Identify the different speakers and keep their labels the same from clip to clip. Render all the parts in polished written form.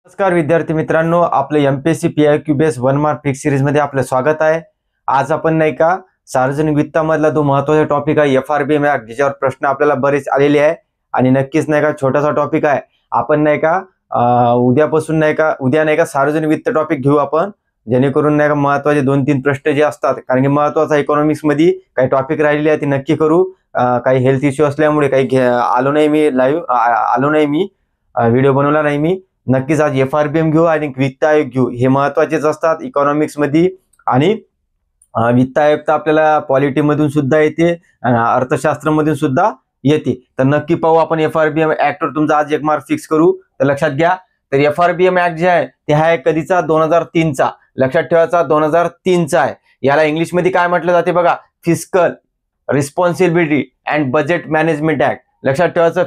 Speaker 1: नमस्कार विद्यार्थी मित्रांनो, आपले MPSC PYQ base 1 mark fix series मध्ये आपले स्वागत आहे। आज आपण नाही का सार्वजनिक वित्तामधला जो महत्त्वाचा टॉपिक आहे एफआरबीएम ऍक्ट, ज्याच्यावर प्रश्न आपल्याला बरेच आलेले आहे आणि नक्कीच नाही का छोटासा टॉपिक आहे। आपण नाही का उद्यापासून नाही का उद्या नाही का सार्वजनिक वित्त टॉपिक घेऊ आपण, जेणेकरून नाही का महत्त्वाचे 2-3 प्रश्न जे असतात, कारण की महत्त्वाचा इकॉनॉमिक्स मध्ये काही टॉपिक राहिलेले आहेत ते नक्की करू। काही हेल्थ इश्यू असल्यामुळे काही आलो नाही मी व्हिडिओ बनवला नाही मी। नक्कीच आज एफआरबीएम घेऊ आणि वित्त आयोग घेऊ, हे महत्त्वाचेच असतात इकॉनॉमिक्स मध्ये। आणि वित्त आयोग तर आपल्याला पॉलिटी मधून सुद्धा येते, अर्थशास्त्र मधून सुद्धा येते। तर नक्की पाहू आपण एफआरबीएम ऍक्ट वर तुमचा आज 1 मार्क फिक्स करू। तर लक्षात घ्या, तर एफआरबीएम ऍक्ट जे आहे ते आहे कधीचा, 2003 चा। लक्षात ठेवायचा 2003 चा आहे। याला इंग्लिश मध्ये काय म्हटलं जाते बघा, fiscal responsibility and budget management act. लक्षात ठेवायचं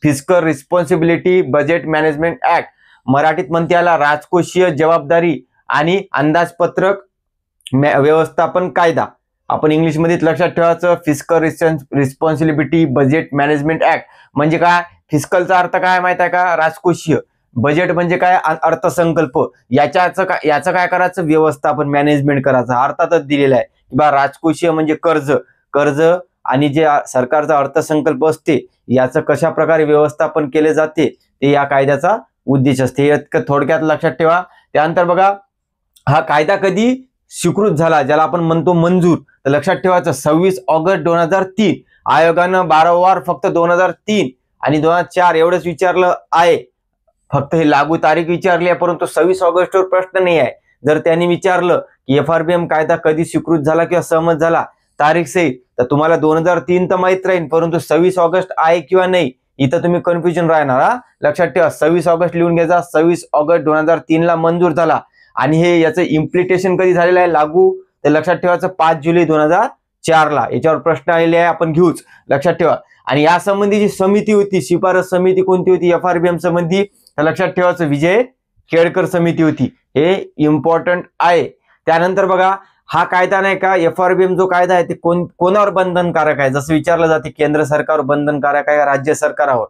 Speaker 1: fiscal responsibility budget management act, मराठीत म्हणते याला राजकोषीय जबाबदारी आणि अंदाजपत्रक व्यवस्थापन कायदा। आपण इंग्लिश मध्ये लक्षात ठेवायचं fiscal responsibility budget management act म्हणजे काय, फिस्कलचा अर्थ काय माहित आहे का, राजकोषीय। बजेट म्हणजे काय, अर्थसंकल्प। याचं काय करायचं, व्यवस्थापन मॅनेजमेंट करायचं। अर्थातच दिलेलं आहे की बा राजकोषीय म्हणजे कर्ज आणि जे सरकारचा अर्थसंकल्प असते याचं कशा प्रकारे व्यवस्थापन केले जाते ते या कायद्याचा उद्देश असते। थोडक्यात लक्षात ठेवा। त्यानंतर बघा, हा कायदा कधी स्वीकृत झाला, ज्याला आपण म्हणतो मंजूर, तर लक्षात ठेवायचं 26 ऑगस्ट 2003। आयोगानं वारंवार फक्त 2003 आणि 2004 एवढंच विचारलं आहे, फक्त हे लागू तारीख विचारली आहे, परंतु 26 ऑगस्ट वर प्रश्न नाही आहे। जर त्यांनी विचारलं की एफआरबीएम कायदा कधी स्वीकृत झाला किंवा सहमत झाला तारीख सहित, तर तुम्हाला 2003 तर माहित राहील, परंतु 26 ऑगस्ट आहे किंवा नाही इथं तुम्ही कन्फ्युजन राहणार। लक्षात ठेवा, 26 ऑगस्ट लिहून घ्यायचा। 26 ऑगस्ट 2003 ला मंजूर झाला आणि हे याचं इम्प्लिमेंटेशन कधी झालेलं आहे लागू, तर लक्षात ठेवायचं 5 जुलै 2004 ला। याच्यावर प्रश्न आलेले आहे, आपण घेऊच, लक्षात ठेवा। आणि या संबंधी जी समिती होती, शिफारस समिती कोणती होती एफआरबीएम संबंधी, तर लक्षात ठेवायचं विजय केळकर समिती होती। हे इम्पॉर्टंट आहे। त्यानंतर बघा, हा कायदा नाही का, एफआरबीएम जो कायदा आहे ते कोणावर बंधनकारक आहे, जसं विचारलं जाते केंद्र सरकारवर बंधनकारक आहे राज्य सरकारावर,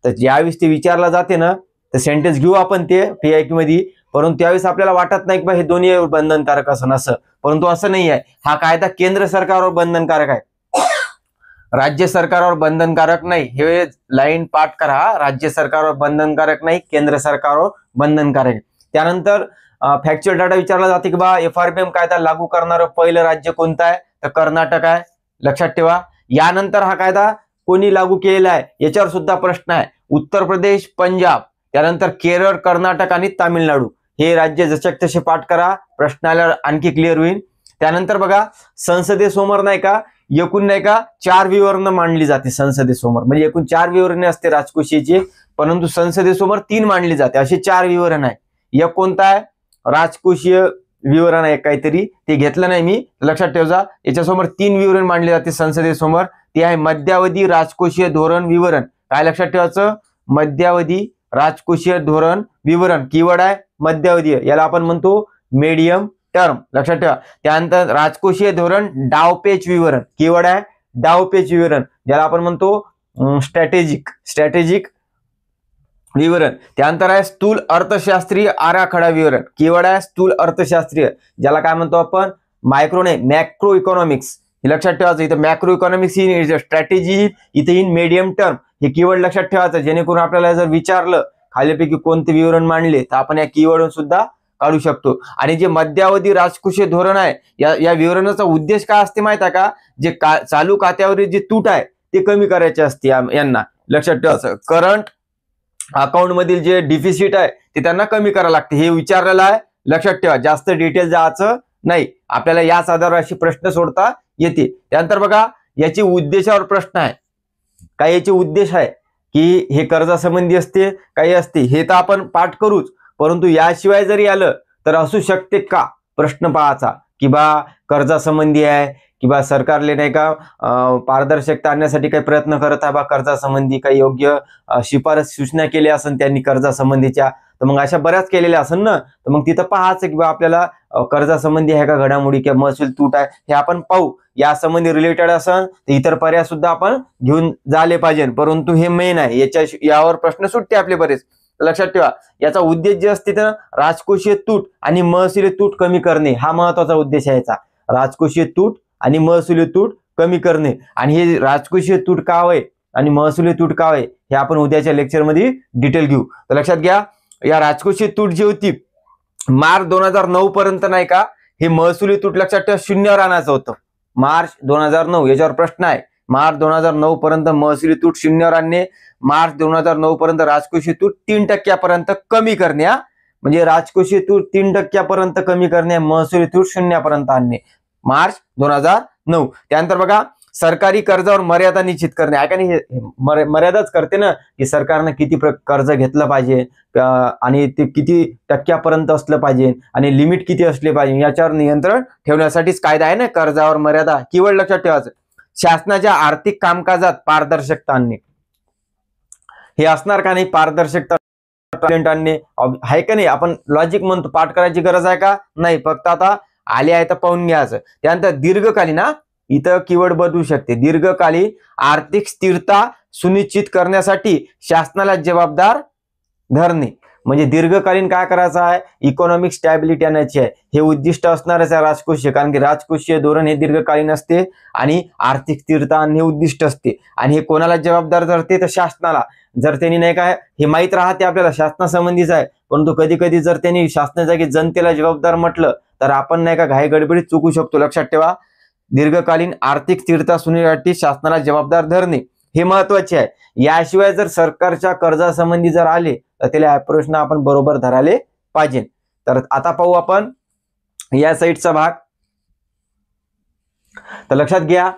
Speaker 1: तर ज्यावेळेस ते विचारलं जाते ना, तर सेंटेन्स घेऊ आपण ते पीआयक्यू मध्ये, परंतु त्यावेळेस आपल्याला वाटत नाही की हे दोन्ही बंधनकारक असं, परंतु असं नाही आहे। हा कायदा केंद्र सरकारवर बंधनकारक आहे, राज्य सरकारवर बंधनकारक नाही। हे लाईन पाठ करा, राज्य सरकारवर बंधनकारक नाही, केंद्र सरकारवर बंधनकारक आहे। त्यानंतर फॅक्च्युअल डाटा विचारला जाते की बा एफआरबीएम कायदा लागू करणारं पहिलं राज्य कोणतं आहे, तर कर्नाटक आहे। लक्षात ठेवा। यानंतर हा कायदा कोणी लागू केलेला आहे याच्यावर सुद्धा प्रश्न आहे, उत्तर प्रदेश, पंजाब, त्यानंतर केरळ, कर्नाटक आणि तामिळनाडू। हे राज्य जसे तसे पाठ करा, प्रश्न आल्यावर आणखी क्लिअर होईल। त्यानंतर बघा, संसदेसमोर नाही का एकूण नाही का 4 विवरणं मांडली जाते संसदेसमोर, म्हणजे एकूण 4 विवरणे असते राजकोषीची, परंतु संसदेसमोर 3 मांडली जाते, असे 4 विवरण आहे। एक कोणता आहे, राजकोषीय विवरण आहे काहीतरी, ते घेतलं नाही मी, लक्षात ठेवा। याच्यासमोर 3 विवरण मांडले जाते संसदेसमोर, ते आहे मध्यावधी राजकोषीय धोरण विवरण। काय लक्षात ठेवायचं, मध्यावधी राजकोषीय धोरण विवरण, कीवर्ड आहे मध्यावधी, याला आपण म्हणतो मीडियम टर्म, लक्षात ठेवा। त्यानंतर राजकोषीय धोरण डावपेच विवरण, कीवर्ड आहे डावपेच विवरण, ज्याला आपण म्हणतो स्ट्रॅटेजिक विवरण। त्यानंतर आहे स्थूल अर्थशास्त्रीय आराखडा विवरण, कीवर्ड आहे स्थूल अर्थशास्त्रीय, ज्याला काय म्हणतो आपण मॅक्रो इकॉनॉमिक्स। हे लक्षात ठेवायचं, इथं मॅक्रो इकॉनॉमिक्स इन स्ट्रॅटेजी, इथे इन मीडियम टर्म, हे कीवर्ड लक्षात ठेवायचं, जेणेकरून आपल्याला जर विचारलं खालीपैकी कोणते विवरण मांडले तर आपण या कीवर्ड सुद्धा काढू शकतो। आणि जे मध्यावधी राजकोषीय धोरण आहे या विवरणाचा उद्देश काय असते माहित आहे का, जे चालू खात्यावरील जे तूट आहे ते कमी करायचे असते यांना, लक्षात ठेवायचं। करंट अकाउंट मधील जे डिफिसिट आहे ते त्यांना कमी करावं लागते, हे विचारलेलं आहे, लक्षात ठेवा। जास्त डिटेल जायचं नाही, आपल्याला याच आधारावर अशी प्रश्न सोडता येते। त्यानंतर बघा, याची उद्देशावर प्रश्न आहे, काय याचे उद्देश आहे की हे कर्जासंबंधी असते, काही असते, हे तर आपण पाठ करूच, परंतु याशिवाय जरी आलं तर असू शकते का, प्रश्न पाहायचा की बा कर्जासंबंधी आहे की बा सरकारले नाही का पारदर्शकता आणण्यासाठी काही प्रयत्न करत आहे बा, कर्जासंबंधी काही योग्य शिफारस सूचना केल्या असेल त्यांनी कर्जासंबंधीच्या, तर मग अशा बऱ्याच केलेल्या असेल ना, तर मग तिथं पाहायचं की बा आपल्याला कर्जासंबंधी आहे का घडामोडी किंवा महसूल तूट आहे, हे आपण पाहू। या संबंधी रिलेटेड असेल तर इतर पर्याय सुद्धा आपण घेऊन झाले पाहिजे, परंतु हे मेन आहे, यावर प्रश्न सुटते आपले बरेच। लक्षात ठेवा, याचा उद्देश जे असते तर राजकोषीय तूट आणि महसुली तूट कमी करणे हा महत्वाचा उद्देश आहे याचा. राजकोषीय तूट आणि महसुली तूट कमी करणे. आणि हे राजकोषीय तूट का आहे आणि महसुली तूट का आहे हे आपण उद्याच्या लेक्चरमध्ये डिटेल घेऊ. तर लक्षात घ्या, या राजकोषीय तूट जी होती मार्च 2009 पर्यंत नाही का, हे महसुली तूट लक्षात ठेवा शून्यावर आणायचं होतं. मार्च 2009 याच्यावर प्रश्न आहे. मार्च 2009 पर्यंत महसुली तूट शून्यावर आणणे. मार्च 2009 पर्यंत राजकोषीय तूट 3% कमी करणे. म्हणजे राजकोषीय तूट 3% कमी करणे, महसुली तूट 0% आणणे. मार्च 2009. त्यानंतर बघा, सरकारी कर्जावर मर्यादा निश्चित करणे. आहे का नाही, हे मर्यादाच करते ना की सरकारनं किती कर्ज घेतलं पाहिजे आणि ते किती टक्क्यापर्यंत असलं पाहिजे आणि लिमिट किती असले पाहिजे याच्यावर नियंत्रण ठेवण्यासाठीच कायदा आहे ना, कर्जावर मर्यादा. कीवर्ड लक्षात ठेवायचं. शासनाच्या आर्थिक कामकाजात पारदर्शकता आणणे. हे असणार का नाही, पारदर्शकता आणणे आहे का नाही. आपण लॉजिक म्हणतो, पाठ करायची गरज आहे का नाही, फक्त आता आले आहे तर पाहून घ्यायचं. त्यानंतर दीर्घकालीन, इथं कीवर्ड बदलू शकते, दीर्घकालीन आर्थिक स्थिरता सुनिश्चित करण्यासाठी शासनाला जबाबदार धरणे. म्हणजे दीर्घकालीन काय करायचं आहे, इकॉनॉमिक स्टॅबिलिटी आणायची आहे. हे उद्दिष्ट असणारच आहे राजकोषीय, कारण की राजकोषीय धोरण हे दीर्घकालीन असते आणि आर्थिक स्थिरता हे उद्दिष्ट असते. आणि हे कोणाला जबाबदार धरते तर शासनाला. जर त्यांनी नाही काय हे माहीत राहते आपल्याला शासनासंबंधीच आहे, परंतु कधी कधी जर त्यांनी शासनाच्या जागी जनतेला जबाबदार म्हटलं तर आपण नाही का घाई गडबडीत चुकू शकतो. लक्षात ठेवा, दीर्घकालीन आर्थिक स्थिरता सुनिश्चित शासनाला जबाबदार धरणे हे महत्वाचे आहे. याशिवाय जर सरकारच्या कर्जासंबंधी जर आले तर त्याला प्रश्न आपण बरोबर धराले पाहिजे. तर आता पाहू आपण या साईडचा भाग. तर लक्षात घ्या,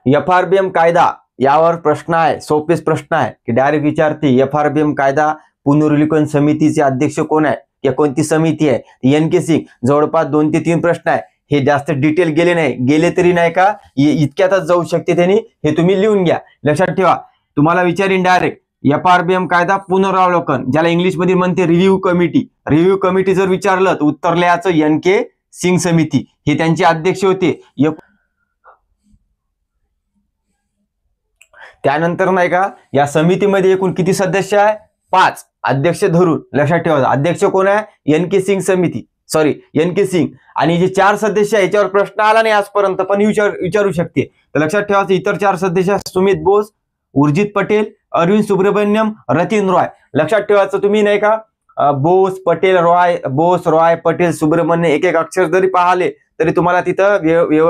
Speaker 1: FRBM कायदा यावर प्रश्न आहे, सोपेच प्रश्न आहे की डायरेक्ट विचारते FRBM कायदा पुनर्विलोकन समितीचे अध्यक्ष कोण आहे किंवा कोणती समिती आहे, NK सिंग. जवळपास 2 ते 3 प्रश्न आहे. हे जास्त डिटेल गेले नाही, गेले तरी नाही का इतक्यातच जाऊ शकते त्यांनी, हे तुम्ही लिहून घ्या. लक्षात ठेवा, तुम्हाला विचारीन डायरेक्ट FRBM कायदा पुनरावलोकन, ज्याला इंग्लिश मध्ये म्हणते रिव्ह्यू कमिटी. रिव्ह्यू कमिटी जर विचारलं तर उत्तर लिहायचं NK सिंग समिती, हे त्यांचे अध्यक्ष होते. त्यानंतर नाही का या समितीमध्ये एकूण किती सदस्य आहे, 5 अध्यक्ष धरून. लक्षात ठेवा, अध्यक्ष कोण आहे, NK सिंग समिती, सॉरी NK सिंग. आणि जे 4 सदस्य आहे याच्यावर प्रश्न आला नाही आजपर्यंत, पण विचारू शकते. तर लक्षात ठेवायचं, इतर 4 सदस्य सुमित बोस, उर्जित पटेल, अरविंद सुब्रमण्यम, रतीन रॉय. लक्षात ठेवायचं तुम्ही नाही का, बोस पटेल रॉय, बोस रॉय पटेल सुब्रमण्य, एक एक अक्षर जरी पाहिले तरी तुम्हाला तिथं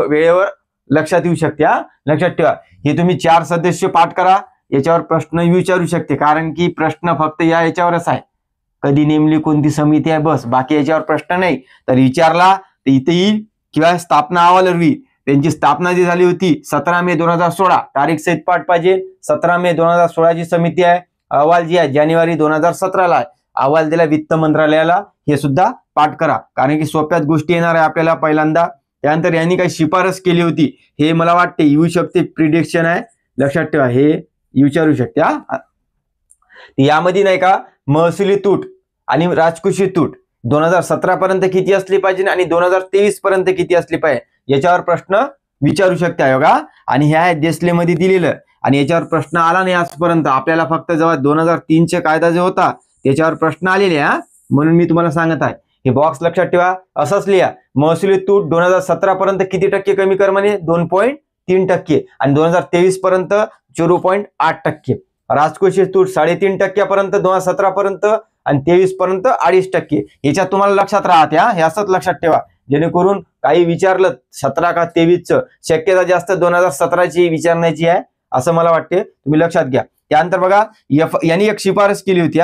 Speaker 1: वेळेवर लक्षात येऊ शकते. लक्षात ठेवा, हे तुम्ही 4 सदस्य पाठ करा, याच्यावर प्रश्न विचारू शकते, कारण की प्रश्न फक्त याच्यावरच आहे, कधी नेमली कोणती समिती आहे बस, बाकी याच्यावर प्रश्न नाही. तर विचारला तर इथे येईल किंवा स्थापना अहवाल होईल. त्यांची स्थापना जी झाली होती 17 मे 2016, तारीख सहित पाठ पाहिजे. 17 मे 2016 ची समिती आहे. अहवाल जी आहे जानेवारी 2017 ला आहे. अहवाल दिला वित्त मंत्रालयाला, हे सुद्धा पाठ करा, कारण की सोप्याच गोष्टी येणार आहे आपल्याला पहिल्यांदा. त्यानंतर यांनी काही शिफारस केली होती, हे मला वाटते येऊ शकते, प्रिडिक्शन आहे. लक्षात ठेवा, हे विचारू शकते. यामध्ये नाही का महसुली तूट आणि राजकोषीय तूट 2017 पर्यंत किती असली पाहिजे आणि 2023 पर्यंत किती असली पाहिजे याच्यावर प्रश्न विचारू शकते आयोगा. आणि हे आहे देसलेमध्ये दिलेलं, आणि याच्यावर प्रश्न आला नाही आजपर्यंत. आपल्याला फक्त जेव्हा 2003 चा कायदा जो होता त्याच्यावर प्रश्न आलेले, म्हणून मी तुम्हाला सांगत आहे. हे बॉक्स लक्षात ठेवा, असंच लिहा, महसुली तूट 2017 पर्यंत किती टक्के कमी कर म्हणे, 2.3%, आणि 2023 पर्यंत 0.8%. राजकोषीय तूट 3.5% पर्यंत 2017 पर्यंत आणि 23 पर्यंत 2.5%. याच्यात तुम्हाला लक्षात राहते, हे असंच लक्षात ठेवा, जेणेकरून काही विचारलं 17 का 23चं, शक्यता जास्त 2017ची विचारण्याची आहे असं मला वाटते, तुम्ही लक्षात घ्या. त्यानंतर बघा, यांनी एक शिफारस केली होती,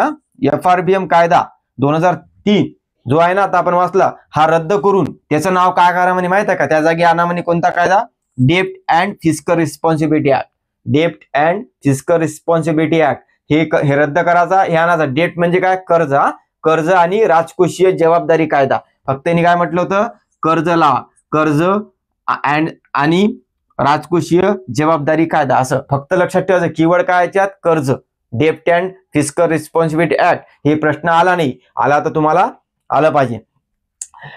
Speaker 1: FRBM कायदा 2003 जो आहे ना आता आपण वाचला, हा रद्द करून त्याचं नाव काय करा म्हणे माहित आहे का, त्या जागी आणा म्हणे कोणता कायदा, डेब्ट अँड फिस्कल रिस्पॉन्सिबिलिटी ऍक्ट. डेब्ट अँड फिस्कल रिस्पॉन्सिबिलिटी ऍक्ट हे रद्द करायचा, हे आणायचा. डेब्ट म्हणजे काय, कर्ज, कर्ज आणि राजकोषीय जबाबदारी कायदा. फक्त त्यांनी काय म्हटलं होतं, कर्ज लावा, कर्ज आणि राजकोषीय जबाबदारी कायदा, असं फक्त लक्षात ठेवायचं. कीवर्ड काय याच्यात, कर्ज, डेब्ट अँड फिस्कल रिस्पॉन्सिबिलिटी ऍक्ट. हे प्रश्न आला नाही, आला तर तुम्हाला आलं पाहिजे.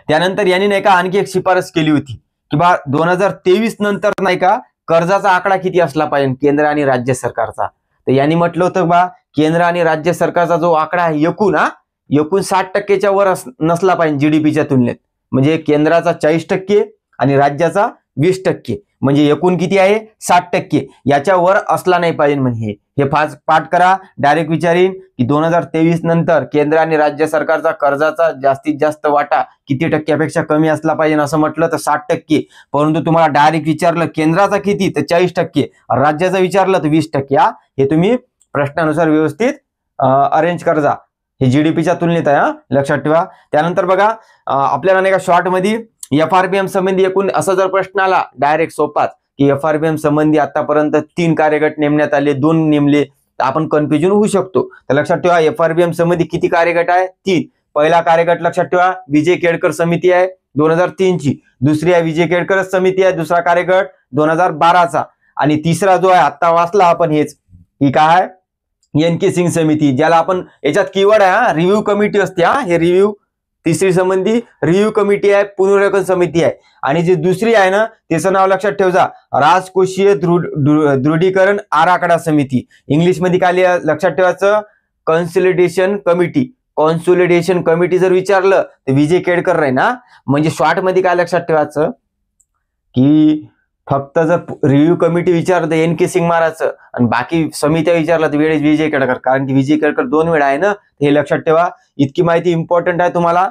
Speaker 1: त्यानंतर यांनी नाही का आणखी एक शिफारस केली होती की बा 2023 नंतर नाही का कर्जाचा आकडा किती असला पाहिजे केंद्र आणि राज्य सरकारचा. तर यांनी म्हटलं होतं बा केंद्र आणि राज्य सरकारचा जो आकडा आहे एकूण 60% वर नसला पाहिजे जीडीपीच्या तुलनेत. म्हणजे केंद्राचा 40% आणि राज्याचा 20%, म्हणजे एकूण किती आहे 60%. याच्या वर असला नाही पाहिजे. म्हणजे हे पाठ करा. डायरेक्ट विचारीन की 2023 नंतर केंद्र आणि राज्य सरकारचा कर्जाचा जास्तीत जास्त वाटा किती टक्क्यापेक्षा कमी असला पाहिजे. असं म्हटलं तर 60%. परंतु तुम्हाला डायरेक्ट विचारलं केंद्राचा किती तर 40%, राज्याचं विचारलं तर 20%. हे तुम्ही प्रश्नानुसार व्यवस्थित अरेंज करजा. हे जीडीपीच्या तुलनेत आहे, लक्षात ठेवा. त्यानंतर बघा आपल्याला नाही का शॉर्ट मध्ये FRBM संबंधी एकूण असा जर प्रश्न आला डायरेक्ट सोपाच की FRBM संबंधी आतापर्यंत 3 कार्यगट नेमण्यात आले, 2 नेमले, तर आपण कन्फ्युजन होऊ शकतो. तर लक्षात ठेवा FRBM संबंधी किती कार्यगट आहे 3. पहिला कार्यगट लक्षात ठेवा विजय केळकर समिती आहे 2003 ची. दुसरी आहे विजय केळकर समिती आहे, दुसरा कार्यगट 2012चा. आणि तिसरा जो आहे आता वाचला आपण हेच, ही काय आहे NK सिंग समिती, ज्याला आपण याच्यात कीवर्ड आहे रिव्ह्यू कमिटी असते. हे रिव्ह्यू. तिसरी संबंधी रिव्ह्यू कमिटी आहे, पुनरावलोकन समिती आहे. आणि जी दुसरी आहे ना त्याचं नाव लक्षात ठेवजा राजकोषीय दृढीकरण आराखडा समिती. इंग्लिश मध्ये काय लक्षात ठेवायचं कन्सोलिडेशन कमिटी. कॉन्सोलिडेशन कमिटी जर विचारलं तर विजय केळकर राही ना. म्हणजे शॉर्ट मध्ये काय लक्षात ठेवायचं की फक्त जर रिव्ह्यू कमिटी विचारलं तर NK सिंग मारायचं आणि बाकी समित्या विचारलं तर वेळेस विजय केळकर, कारण की विजय केळकर 2 वेळा आहे ना. हे लक्षात ठेवा. इतकी माहिती इम्पॉर्टंट आहे तुम्हाला.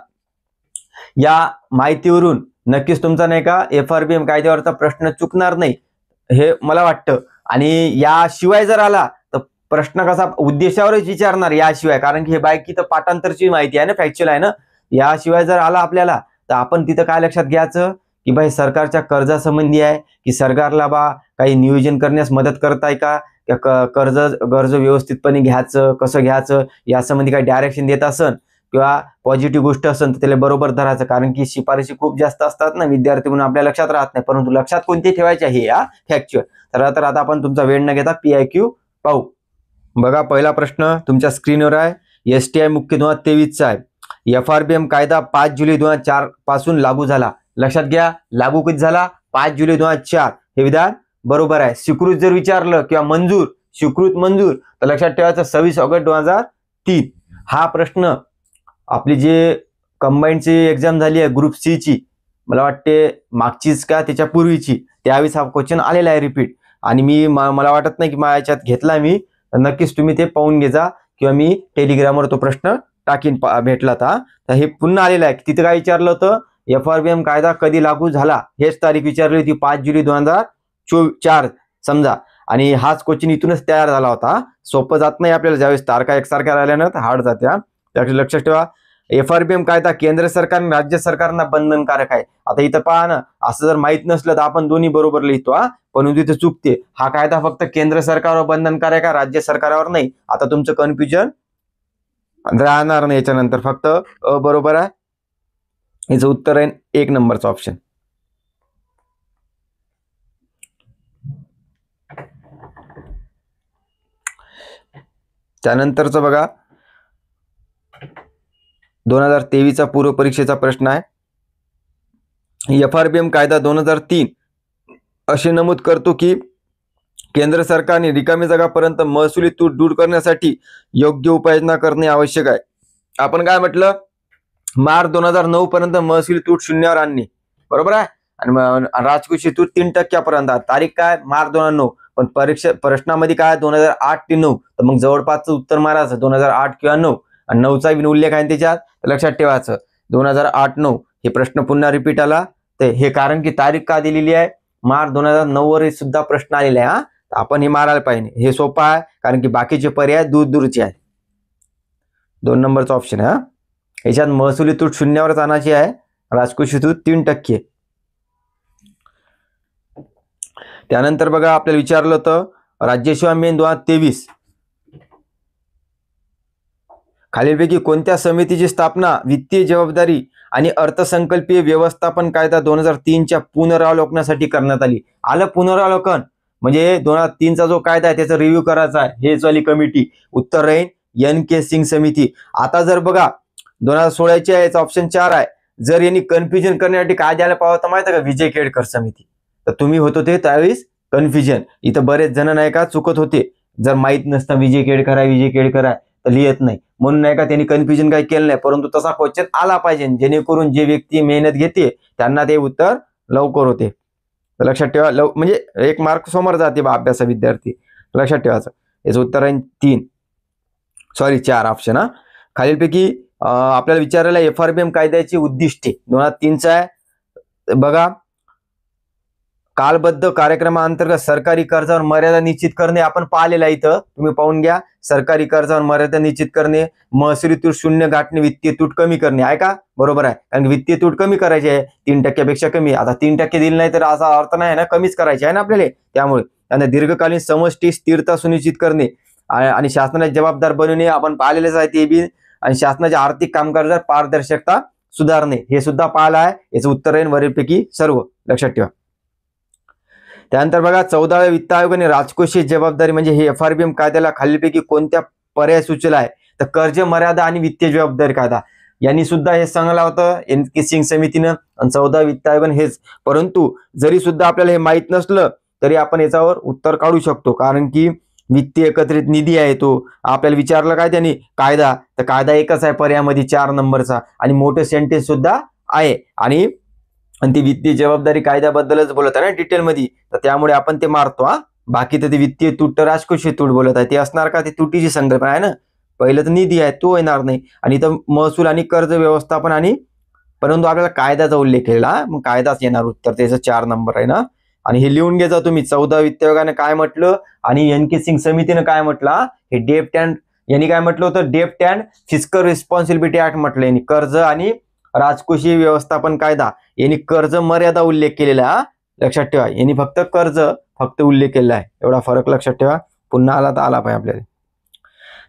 Speaker 1: या माहितीवरून नक्कीच तुमचा नाही का FRBM कायद्यावरचा प्रश्न चुकणार नाही हे मला वाटतं. आणि याशिवाय जर आला तर प्रश्न कसा उद्देशावरच विचारणार याशिवाय, कारण की हे बाकी तर पाठांतरची माहिती आहे ना, फॅक्च्युअल आहे ना. याशिवाय जर आला आपल्याला तर आपण तिथं काय लक्षात घ्यायचं की भाई सरकारच्या कर्जासंबंधी आहे की सरकारला काही नियोजन करण्यास मदत करताय का, कर्ज व्यवस्थितपणे घ्यायचं कसं घ्यायचं यासंबंधी काही डायरेक्शन देत असन किंवा पॉझिटिव्ह गोष्ट असेल तर त्याला बरोबर धरायचं. कारण की शिफारशी खूप जास्त असतात ना विद्यार्थी म्हणून आपल्या लक्षात राहत नाही, परंतु लक्षात कोणते ठेवायचे हे फॅक्च्युअल. तर आता आपण तुमचा वेळ न घेता PIQ पाहू. बघा पहिला प्रश्न तुमच्या स्क्रीनवर आहे. STI मुख्य 2023चा आहे. FRBM कायदा 5 जुलै 2004 पासून लागू झाला. लक्षात घ्या लागू कधी झाला 5 जुलै 2004. हे विधान बरोबर आहे. स्वीकृत जर विचारलं किंवा स्वीकृत मंजूर तर लक्षात ठेवायचं 26 ऑगस्ट 2003. हा प्रश्न आपली जे कंबाईनची एक्झाम झाली आहे ग्रुप C ची, मला वाटते मागचीच का त्याच्या पूर्वीची, त्यावेळेस हा क्वेश्चन आलेला आहे रिपीट. आणि मला वाटत नाही की याच्यात घेतला मी, तर नक्कीच तुम्ही ते पाहून घ्या किंवा मी टेलिग्रामवर तो प्रश्न टाकीन भेटला तर हे पुन्हा आलेलं आहे. तिथे काय विचारलं होतं FRBM कायदा कधी लागू झाला हेच तारीख विचारली होती 5 जुलै 2004 समजा. आणि हाच क्वेश्चन इथूनच तयार झाला होता. सोपं जात नाही आपल्याला ज्यावेळेस तारखा एकसारख्या राहिल्यानं तर हार्ड जात्या. त्यासाठी लक्षात ठेवा FRBM कायदा केंद्र सरकार आणि राज्य सरकारना बंधनकारक आहे. आता इथं पहा ना असं जर माहित नसलं तर आपण दोन्ही बरोबर लिहितो पण इथे चुकते. हा कायदा फक्त केंद्र सरकारवर बंधनकारक आहे, राज्य सरकारवर नाही. आता तुमचं कन्फ्युजन राहणार नाही याच्यानंतर, फक्त बरोबर आहे. याचं उत्तर आहे 1 नंबरचा ऑप्शन. त्यानंतरचं बघा 2023चा पूर्व परीक्षेचा प्रश्न आहे. FRBM कायदा 2003 असे नमूद करतो की केंद्र सरकारने रिकामी जागापर्यंत महसुली तूट दूर करण्यासाठी योग्य उपाययोजना करणे आवश्यक आहे. आपण काय म्हटलं मार्च 2009 पर्यंत महसुली तूट शून्यावर आणणे, बरोबर आहे. आणि राजकोषीय तूट 3% तारीख काय मार्च 2009. पण प्रश्नामध्ये काय 2008 ते 9, तर मग जवळपासचं उत्तर मारायचं 2008 किंवा 9. आणि 9चा उल्लेख आहे त्याच्यात, लक्षात ठेवायचं 2008-9. हे प्रश्न पुन्हा रिपीट आला तर हे कारण की तारीख का दिलेली आहे मार्च 2009 वर सुद्धा प्रश्न आलेला आहे. आपण हे मारायला पाहिजे. हे सोपं आहे कारण की बाकीचे पर्याय दूरचे आहे. 2 नंबरचा ऑप्शन आहे. याच्यात महसुली तूट शून्यावरच आणायची आहे, राजकोषीय तूट 3%. त्यानंतर बघा आपल्याला विचारलं होतं राज्यसेवा मेन 2023 खालीलपैकी कोणत्या समितीची स्थापना वित्तीय जबाबदारी आणि अर्थसंकल्पीय व्यवस्थापन कायदा 2003च्या पुनरावलोकनासाठी करण्यात आली. आलं पुनरावलोकन म्हणजे 2003चा जो कायदा आहे त्याचा रिव्ह्यू करायचा आहे, हेच वाली कमिटी. उत्तर राहील NK सिंग समिती. आता जर बघा 2016ची आहे, याचा ऑप्शन 4 आहे. जर यांनी कन्फ्युजन करण्यासाठी काय द्यायला पाहतं माहिती आहे का विजय केळकर समिती, तर तुम्ही होत होते त्यावेळेस कन्फ्युजन. इथं बरेच जण नाही का चुकत होते. जर माहित नसतं विजय केळकर आहे तर लिहित नाही. म्हणून नाही का त्यांनी कन्फ्युजन काही केलं नाही, परंतु तसा क्वेश्चन आला पाहिजे जेणेकरून जे व्यक्ती मेहनत घेते त्यांना ते उत्तर लवकर होते. लक्षात ठेवा. म्हणजे 1 मार्क समोर जाते बा अभ्यासा विद्यार्थी. लक्षात ठेवायचं. याचं उत्तर आहे 4 ऑप्शन. खालीलपैकी आपल्याला विचारायला FRBM कायद्याची उद्दिष्टे 2003चा आहे बघा. कालबद्ध कार्यक्रमाअंतर्गत सरकारी कर्जावर मर्यादा निश्चित करणे आपण पाहिलेलं आहे इथं, तुम्ही पाहून घ्या. सरकारी कर्जावर मर्यादा निश्चित करणे, महसुली तूट शून्य गाठणे, वित्तीय तूट कमी करणे आहे का? बरोबर आहे. कारण वित्तीय तूट कमी करायची आहे 3% कमी. आता 3% दिली नाही तर असा अर्थ नाही ना, कमीच करायची आहे ना आपल्याला. त्यामुळे त्यांना दीर्घकालीन समष्टी स्थिरता सुनिश्चित करणे आणि शासनाला जबाबदार बनवणे आपण पाहिलेलेच आहे ते बी. आणि शासनाच्या आर्थिक कामकाजात पारदर्शकता सुधारणे हे सुद्धा पाहिलं आहे. याचं उत्तर आहे वरीलपैकी सर्व. लक्षात ठेवा. त्यानंतर बघा 14व्या वित्त आयोगाने राजकोषीय जबाबदारी म्हणजे हे FRBM कायद्याला खालीलपैकी कोणत्या पर्याय सुचवला आहे? तर कर्ज मर्यादा आणि वित्तीय जबाबदारी कायदा यांनी सुद्धा हे सांगलं होतं NK सिंग समितीनं आणि 14 वित्त आयोगाने हेच. परंतु जरी सुद्धा आपल्याला हे माहित नसलं तरी आपण याच्यावर उत्तर काढू शकतो, कारण की वित्तीय एकत्रित निधी आहे तो. आपल्याला विचारलं काय त्यांनी कायदा, तर कायदा एकच आहे पर्यायामध्ये 4 नंबरचा आणि मोठे सेंटेन्स सुद्धा आहे. आणि ती वित्तीय जबाबदारी कायद्याबद्दलच बोलत आहे ना डिटेलमध्ये, तर त्यामुळे आपण ते मारतो. बाकी तर ते वित्तीय तूट तर राजकोषीय तूट बोलत आहे, ते असणार का? ते तुटीची संकल्पना आहे ना. पहिलं तर निधी आहे तो येणार नाही, आणि इथं महसूल आणि कर्ज व्यवस्थापन आणि परंतु आपल्याला कायद्याचा उल्लेख केला, मग कायदाच येणार उत्तर. त्याचं 4 नंबर आहे ना. आणि हे लिहून घ्यायचं तुम्ही. 14 वित्त आयोगाने काय म्हटलं आणि NK सिंग समितीने काय म्हटलं. हे डेप्ट अँड यांनी काय म्हटलं होतं, डेप्ट अँड फिस्कल रिस्पॉन्सिबिलिटी ऍक्ट म्हटलं यांनी. कर्ज आणि राजकोषीय व्यवस्थापन कायदा यांनी कर्ज मर्यादा उल्लेख केलेला आहे. लक्षात ठेवा. यांनी फक्त उल्लेख केलेला आहे. एवढा फरक लक्षात ठेवा. पुन्हा आला तर आला पाहिजे आपल्याला.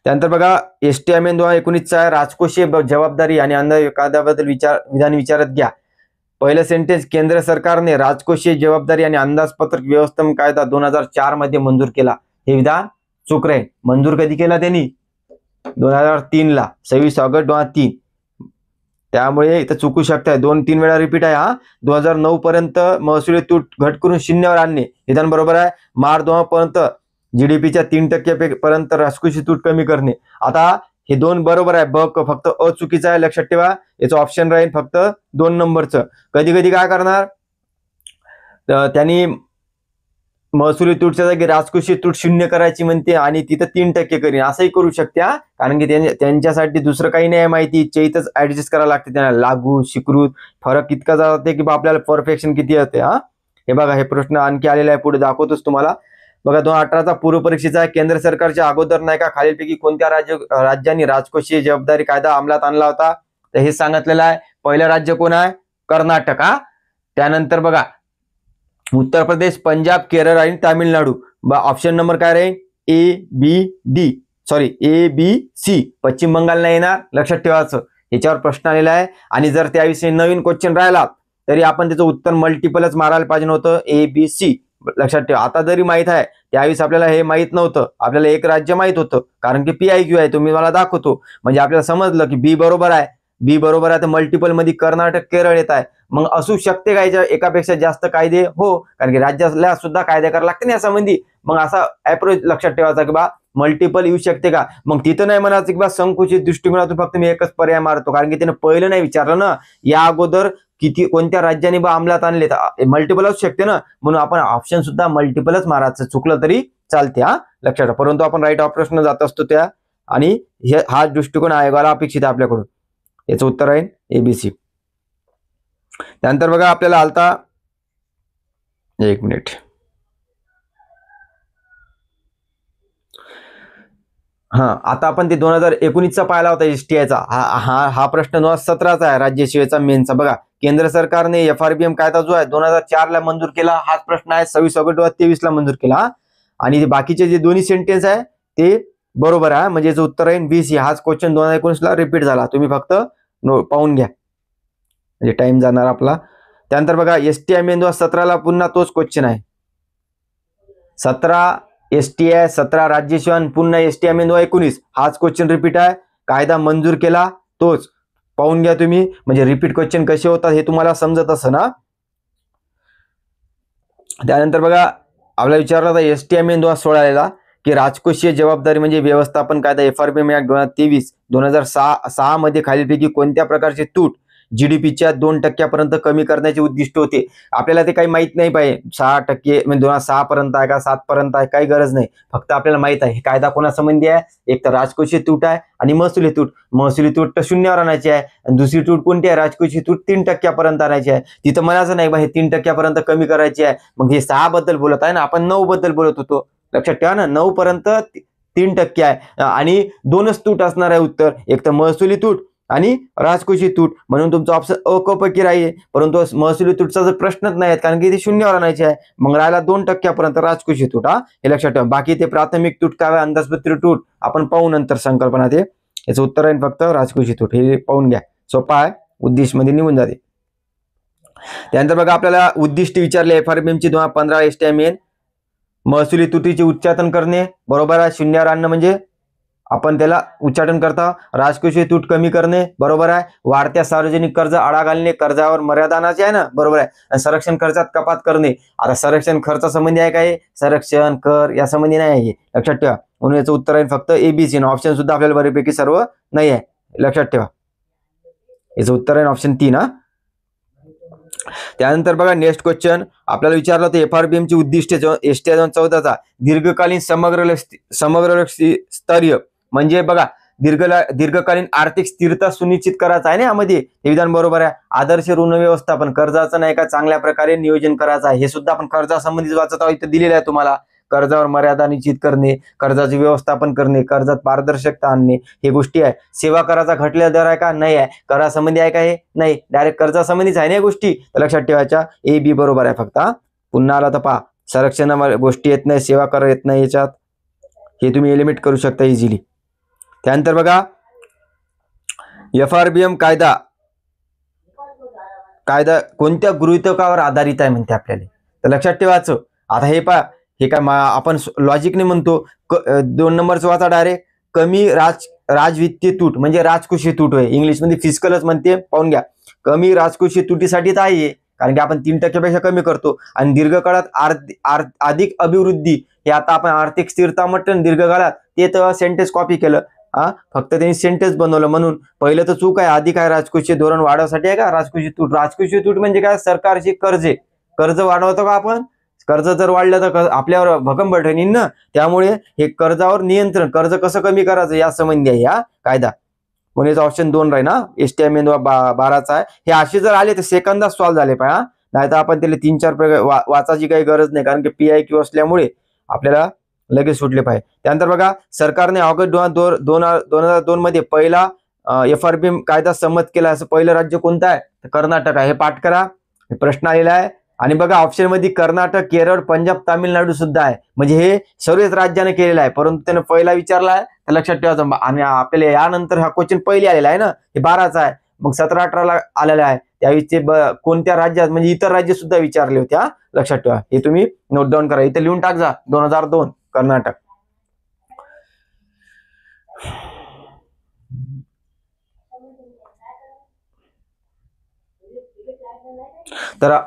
Speaker 1: त्यानंतर बघा ST अमेंड 2019चा आहे राजकोषीय जबाबदारी आणि अंदाज कायद्याबद्दल विधान विचारत घ्या. पहिलं सेंटेन्स, केंद्र सरकारने राजकोषीय जबाबदारी आणि अंदाजपत्रक व्यवस्थापन कायदा 2004 मध्ये मंजूर केला. हे विधान चूक राहील. मंजूर कधी केला त्यांनी? 2003 ला, 26 ऑगस्ट 2003. त्यामुळे इथं चुकू शकताय. 2-3 वेळा रिपीट आहे. 2009 पर्यंत महसुली तूट घट करून 0वर आणणे विधान बरोबर आहे. मार्च 2000 पर्यंत GDPच्या 3% पर्यंत राजकोषीय तूट कमी करणे. आता हे 2 बरोबर आहे, फक्त चुकीचं आहे. लक्षात ठेवा. याचं ऑप्शन राहील फक्त 2 नंबरचं. कधी कधी काय करणार त्यांनी महसुली तूटच्या जागी राजकोषीय तूट 0 करायची म्हणते आणि तिथं 3% करीन, असंही करू शकते. कारण की त्यांच्यासाठी दुसरं काही नाही माहिती, इथंच ऍडजस्ट करायला लागते त्यांना. लागू स्वीकृत फरक इतका जाते की आपल्याला परफेक्शन किती येते. हे बघा, हे प्रश्न आणखी आलेला आहे, पुढे दाखवतोच तुम्हाला. बघा 2018चा पूर्व परीक्षेचा आहे. केंद्र सरकारच्या अगोदर नाही का खालीलपैकी कोणत्या राज्यांनी राजकोषीय जबाबदारी कायदा अंमलात आणला होता? तर हे सांगितलेलं आहे. पहिलं राज्य कोण आहे? कर्नाटक. त्यानंतर बघा उत्तर प्रदेश, पंजाब, केरळ आणि तामिळनाडू. ऑप्शन नंबर काय राहील? ABC. पश्चिम बंगाल नाही येणार. लक्षात ठेवायचं. याच्यावर प्रश्न आलेला आहे आणि जर त्याविषयी नवीन क्वेश्चन राहिला तरी आपण त्याचं उत्तर मल्टिपलच मारायला पाहिजे होतं. ABC. लक्षात ठेवा. आता जरी माहित आहे त्यावेळेस आपल्याला हे माहित नव्हतं. आपल्याला एक राज्य माहित होतं कारण की PIQ आहे, तुम्ही मला दाखवतो. म्हणजे आपल्याला समजलं की B बरोबर आहे. तर मल्टिपल मध्ये कर्नाटक, केरळ येत आहे. मग असू शकते का एकापेक्षा जास्त कायदे? हो, कारण की राज्याला सुद्धा कायदे करायला लागते ना या संबंधी. मग असा अप्रोच लक्षात ठेवायचा की बा मल्टिपल येऊ शकते का. मग तिथं नाही म्हणायचं की बा संकुचित दृष्टिकोनातून फक्त मी एकच पर्याय मारतो, कारण की त्यानं पहिलं नाही विचारलं ना या अगोदर कोणत्या राज्याने बा अंमलात आणले, तर मल्टिपल असू शकते ना. म्हणून आपण ऑप्शन सुद्धा मल्टिपलच मारायचं, चुकलं तरी चालते. लक्षात ठेवा. परंतु आपण राईट ऑप्शन जात असतो त्या, आणि हा दृष्टिकोन आयोगाला अपेक्षित आहे आपल्याकडून. याचं उत्तर आहे ABC. त्यानंतर बघा आपल्याला आलता, 1 मिनिट. आता आपण ते 2019चा पाहिला होता STIचा. हा प्रश्न 2017चा आहे राज्यसेवेचा मेनचा. बघा केंद्र सरकारने FRBM कायदा जो आहे 2004 ला मंजूर केला. हाच प्रश्न आहे. 26 ऑगस्ट 2023 ला मंजूर केला. आणि बाकीचे जे दोन्ही सेंटेन्स आहे ते बरोबर आहे. म्हणजे याचं उत्तर आहे BC. हाच क्वेश्चन 2019 ला रिपीट झाला. तुम्ही फक्त पाहून घ्या, म्हणजे टाइम जाणार आपला. त्यानंतर बघा STI 2017 ला पुन्हा तोच क्वेश्चन आहे. 17 STI, 17 राज्यसेवा, पुन्हा STI 2019 हाच क्वेश्चन रिपीट आहे. कायदा मंजूर केला तोच. पाहून घ्या तुम्ही, म्हणजे रिपीट क्वेश्चन कसे होतात हे तुम्हाला समजत असं ना. त्यानंतर बघा आपल्याला विचारला होता STI 2016 ला की राजकोषीय जबाबदारी म्हणजे व्यवस्थापन कायदा FRBM ऍक्ट 2023-2006 मध्ये खालीलपैकी कोणत्या प्रकारचे तूट जीडीपीच्या 2% कमी करण्याचे उद्दिष्ट होते. आपल्याला ते काही माहित नाही पाहिजे 6% म्हणजे 2006 पर्यंत आहे का 7 पर्यंत आहे काही गरज नाही. फक्त आपल्याला माहित आहे कायदा कोणासंबंधी आहे. एक तर राजकोषीय तूट आहे आणि महसुली तूट. महसुली तूट तर 0वर आणायची आहे आणि दुसरी तूट कोणती आहे राजकोषीय तूट 3% आणायची आहे. तिथं म्हणायचं नाही बा हे 3% कमी करायची आहे. मग हे 6 बद्दल बोलत आहे ना आपण 9 बद्दल बोलत होतो. लक्षात ठेवा ना 9 पर्यंत 3% आहे आणि 2च तूट असणार आहे उत्तर. एक तर महसुली तूट आणि राजकोषीय तूट. म्हणून तुमचं ऑप्शन अ क पैकी राहील. परंतु महसुली तूटचा जर प्रश्नच नाही आहे कारण की ते 0वर आणायचे आहे. मग राहिला 2% राजकोषीय तूट. हे लक्षात ठेवा. बाकी ते प्राथमिक तूट काय अंदाजपत्र तूट आपण पाहू नंतर संकल्पना. ते याचं उत्तर आहे फक्त राजकोषीय तूट. हे पाहून घ्या सोपा आहे उद्दिष्ट मध्ये निघून जाते. त्यानंतर बघा आपल्याला उद्दिष्ट विचारले FRBM ची 2015 STMN महसुली तुटीचे उच्चाटन करणे. बरोबर आहे. 0वर आणणं म्हणजे आपण त्याला उच्चाटन करता. राजकोषीय तूट कमी करणे. बरोबर आहे. वाढत्या सार्वजनिक कर्ज आळा घालणे. कर्जावर मर्यादा आणायची आहे ना. बरोबर आहे. संरक्षण खर्चात कपात करणे. आता संरक्षण खर्चासंबंधी आहे काय संरक्षण कर या संबंधी नाही आहे लक्षात ठेवा. म्हणून याचं उत्तर आहे फक्त ABC. ऑप्शन सुद्धा आपल्याला बऱ्यापैकी सर्व नाही आहे लक्षात ठेवा. याचं उत्तर आहे ऑप्शन 3. त्यानंतर बघा नेक्स्ट क्वेश्चन आपल्याला विचारलं होतं FRBM ची उद्दिष्टे STI 2014चा दीर्घकालीन समग्र स्तरीय म्हणजे बघा दीर्घकालीन आर्थिक स्थिरता सुनिश्चित करायचं आहे ना. यामध्ये हे विधान बरोबर आहे. आदर्श ऋण व्यवस्थापन कर्जाचं नाही का चांगल्या प्रकारे नियोजन करायचं आहे. हे सुद्धा आपण कर्जासंबंधित वाचत आहोत. इथं दिलेलं आहे तुम्हाला. कर्जावर मर्यादा निश्चित करणे. कर्जाचे व्यवस्थापन करणे. कर्जात पारदर्शकता आणणे. हे गोष्टी आहे. सेवा कराचा घटलेला दर आहे का नाही आहे. करासंबंधी आहे का हे नाही. डायरेक्ट कर्जासंबंधीच आहे ना गोष्टी. तर लक्षात ठेवायच्या AB बरोबर आहे फक्त. पुन्हा आला तर पहा संरक्षण गोष्टी येत नाही सेवा कर येत नाही याच्यात. हे तुम्ही एलिमिनेट करू शकता इझिली. त्यानंतर बघा FRBM कायदा कोणत्या गृहीतकावर आधारित आहे म्हणते आपल्याला. तर लक्षात ठेवायचं. आता हे पहा हे काय आपण लॉजिकने म्हणतो 2 नंबरचं वाचा डायरेक्ट. कमी राजवित्तीय तूट म्हणजे राजकोषीय तूट होय. इंग्लिशमध्ये फिस्कलच म्हणते पाहून घ्या. कमी राजकोषीय तुटीसाठीच आहे कारण की आपण 3% पेक्षा कमी करतो. आणि दीर्घकाळात अधिक अभिवृद्धी हे आता आपण आर्थिक स्थिरता म्हटलं दीर्घकाळात ते तर सेंटेन्स कॉपी केलं. फक्त त्यांनी सेंटेन्स बनवलं म्हणून पहिलं तर चूक आहे. अधिक आहे राजकोषीय धोरण वाढवण्यासाठी आहे का राजकोषीय तूट. राजकोषीय तूट म्हणजे काय सरकारची कर्ज वाढवतो का आपण. कर्ज जर वाढलं तर आपल्यावर भक्कम बैठक येईल ना. त्यामुळे हे कर्जावर नियंत्रण कर्ज कसं कमी करायचं या संबंधी आहे हा कायदा. म्हणून याचा ऑप्शन 2 राहील ना. STMN 12चा आहे. हे असे जर आले तर सेकंदात सॉल्व्ह झाले पाहिजे. नाही तर आपण त्याला 3-4 वाचायची काही गरज नाही कारण की PIQ असल्यामुळे आपल्याला लगेच सुटले पाहिजे. त्यानंतर बघा सरकारने ऑगस्ट 2002 मध्ये पहिला FRBM कायदा संमत केला. असं पहिलं राज्य कोणतं आहे तर कर्नाटक आहे. हे पाठ करा. हे प्रश्न आलेला आहे. आणि बघा ऑप्शन मध्ये कर्नाटक केरळ पंजाब तामिळनाडू सुद्धा आहे. म्हणजे हे सर्वच राज्याने केलेलं आहे परंतु त्याने पहिला विचारला आहे तर लक्षात ठेवायचं. आणि आपल्याला यानंतर हा क्वेश्चन पहिले आलेला आहे ना. हे 12चा आहे. मग 17-18ला आलेला आहे. त्यावेळी कोणत्या राज्यात म्हणजे इतर राज्य सुद्धा विचारले होते. लक्षात ठेवा. हे तुम्ही नोट डाऊन करा. इथे लिहून टाक जा 2002 कर्नाटक. तर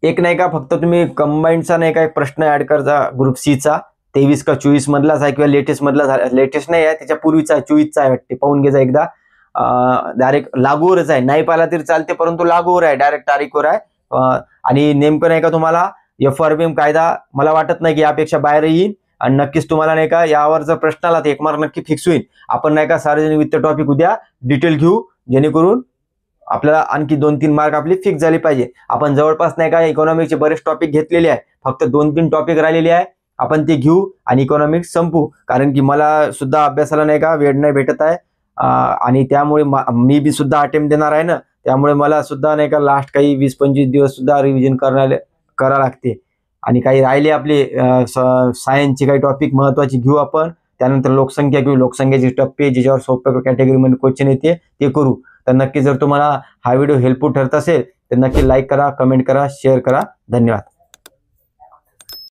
Speaker 1: एक नाही का फक्त तुम्ही कंबाईंडचा नाही का एक प्रश्न ऍड करता ग्रुप C चा 23 का 24 मधलाच आहे किंवा लेटेस्ट मधला. लेटेस्ट नाही आहे त्याच्या पूर्वीचा 24चा आहे वाटते. पाहून घ्यायचा एकदा. डायरेक्ट लागूवरच आहे. नाही पाहिला तरी चालते परंतु लागूवर आहे. डायरेक्ट तारीखवर आहे. आणि नेमकं नाही का तुम्हाला FRBM कायदा मला वाटत नाही की यापेक्षा बाहेर येईल. आणि नक्कीच तुम्हाला नाही का यावर जर प्रश्न आला तर 1 मार्क नक्की फिक्स होईल. आपण नाही का सार्वजनिक वित्त टॉपिक उद्या डिटेल घेऊ जेणेकरून आपल्याला आणखी 2-3 मार्क आपले फिक्स झाले पाहिजे. आपण जवळपास नाही का इकॉनॉमिक्सचे बरेच टॉपिक घेतलेले आहे. फक्त 2-3 टॉपिक राहिलेले आहे. आपण ते घेऊ आणि इकॉनॉमिक्स संपू कारण की मला सुद्धा अभ्यासाला नाही का वेळ नाही भेटत आहे. आणि त्यामुळे मी बी सुद्धा अटेम्प्ट देणार आहे ना. त्यामुळे मला सुद्धा नाही का लास्ट काही 20-25 दिवस सुद्धा रिव्हिजन करा लागते. आणि काही राहिले आपले सायन्सचे काही टॉपिक महत्वाचे घेऊ आपण. त्यानंतर लोकसंख्या घेऊ. लोकसंख्येचे टप्पे ज्याच्यावर सोप्या कॅटेगरीमध्ये क्वेश्चन येते ते करू. तर नक्की जर तुम्हाला हा व्हिडिओ हेल्पफुल ठरत असेल तर नक्की लाईक करा, कमेंट करा, शेअर करा. धन्यवाद.